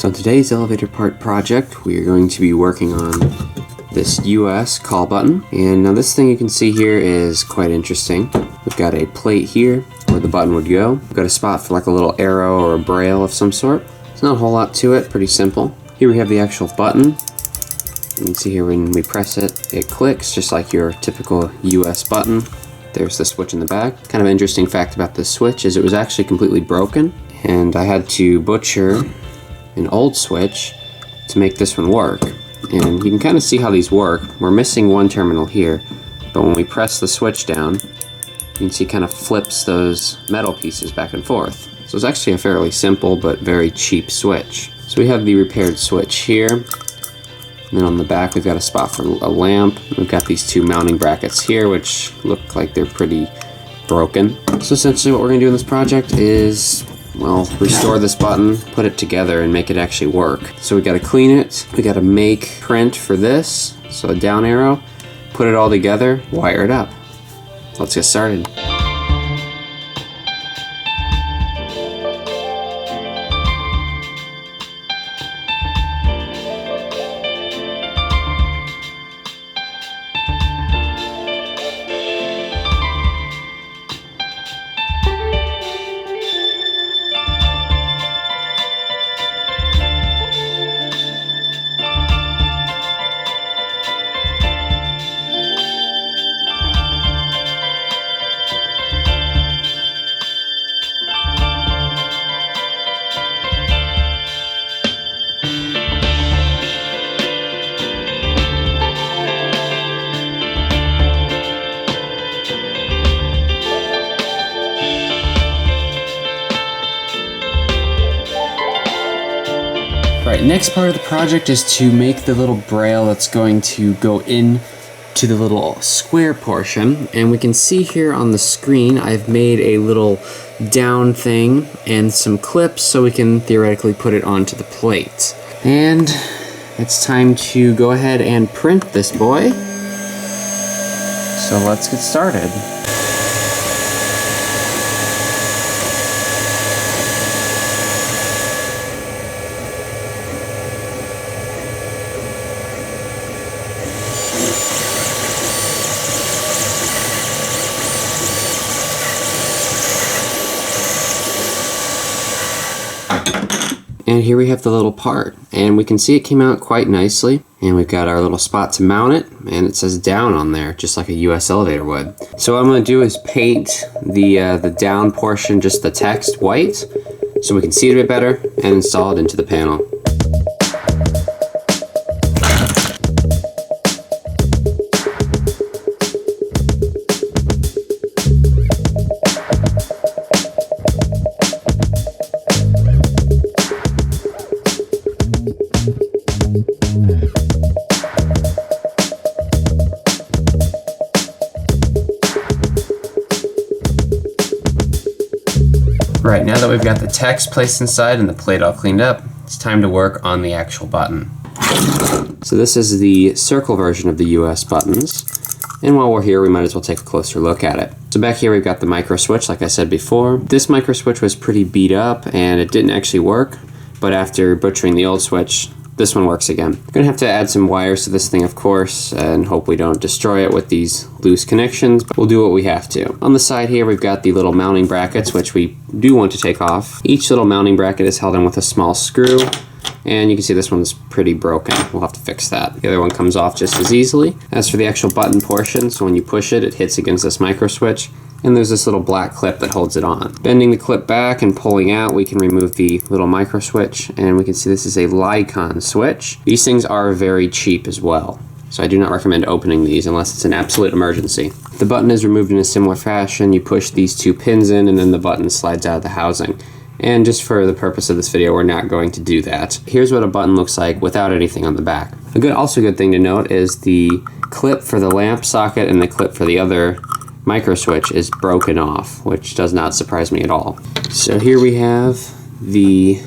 So on today's elevator part project, we are going to be working on this US call button. And now this thing you can see here is quite interesting. We've got a plate here where the button would go. We've got a spot for like a little arrow or a braille of some sort. There's not a whole lot to it, pretty simple. Here we have the actual button. You can see here when we press it, it clicks just like your typical US button. There's the switch in the back. Kind of interesting fact about this switch is it was actually completely broken, and I had to butcher an old switch to make this one work. And you can kind of see how these work. We're missing one terminal here, but when we press the switch down, you can see it kind of flips those metal pieces back and forth. So it's actually a fairly simple but very cheap switch. So we have the repaired switch here. And then on the back we've got a spot for a lamp. We've got these two mounting brackets here which look like they're pretty broken. So essentially what we're going to do in this project is, well, restore this button, put it together, and make it actually work. So we got to clean it, we got to make print for this, so a down arrow, put it all together, wire it up. Let's get started. Right, next part of the project is to make the little braille that's going to go in to the little square portion. And we can see here on the screen I've made a little down thing and some clips so we can theoretically put it onto the plate. And it's time to go ahead and print this boy. So let's get started. And here we have the little part, and we can see it came out quite nicely. And we've got our little spot to mount it, and it says down on there, just like a US elevator would. So what I'm going to do is paint the down portion, just the text, white, so we can see it a bit better, and install it into the panel. Right, now that we've got the text placed inside and the plate all cleaned up, it's time to work on the actual button. So this is the circle version of the US buttons, and while we're here we might as well take a closer look at it. So back here we've got the micro switch, like I said before. This micro switch was pretty beat up and it didn't actually work, but after butchering the old switch, this one works again. We're gonna have to add some wires to this thing, of course, and hope we don't destroy it with these loose connections, but we'll do what we have to. On the side here, we've got the little mounting brackets, which we do want to take off. Each little mounting bracket is held in with a small screw, and you can see this one's pretty broken. We'll have to fix that. The other one comes off just as easily. As for the actual button portion, so when you push it, it hits against this micro switch, and there's this little black clip that holds it on. Bending the clip back and pulling out, we can remove the little micro switch, and we can see this is a Lycon switch. These things are very cheap as well, so I do not recommend opening these unless it's an absolute emergency. The button is removed in a similar fashion. You push these two pins in, and then the button slides out of the housing. And just for the purpose of this video, we're not going to do that. Here's what a button looks like without anything on the back. Also a good thing to note is the clip for the lamp socket and the clip for the other micro switch is broken off, which does not surprise me at all. So here we have the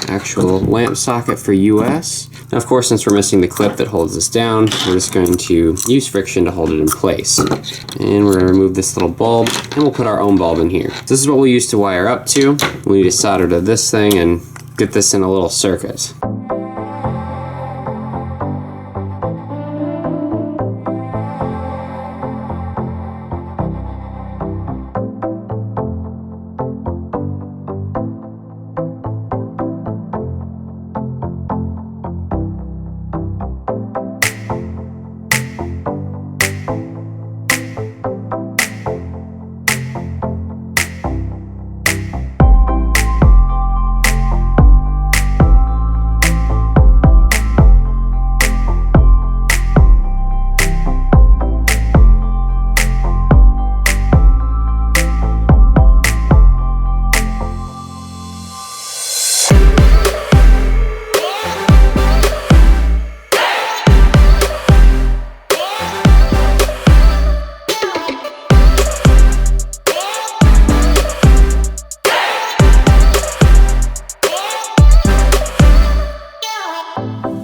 actual lamp socket for US. Now, of course, since we're missing the clip that holds this down, we're just going to use friction to hold it in place. And we're going to remove this little bulb, and we'll put our own bulb in here. This is what we'll use to wire up to. We need to solder to this thing, and get this in a little circuit.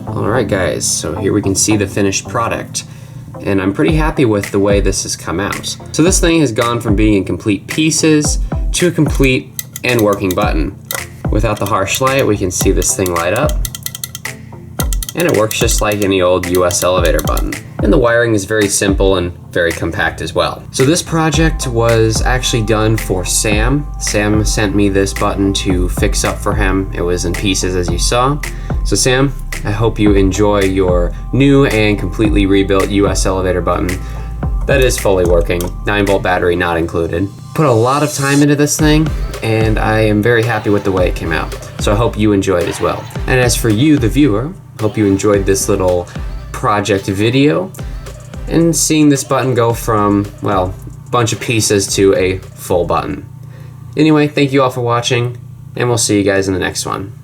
Alright guys, so here we can see the finished product, and I'm pretty happy with the way this has come out. So this thing has gone from being in complete pieces to a complete and working button. Without the harsh light, we can see this thing light up, and it works just like any old US elevator button. And the wiring is very simple and very compact as well. So this project was actually done for Sam. Sam sent me this button to fix up for him. It was in pieces, as you saw. So Sam, I hope you enjoy your new and completely rebuilt US elevator button that is fully working, 9-volt battery not included. Put a lot of time into this thing, and I am very happy with the way it came out. So I hope you enjoyed as well. And as for you, the viewer, hope you enjoyed this little project video and seeing this button go from, well, a bunch of pieces to a full button. Anyway, thank you all for watching, and we'll see you guys in the next one.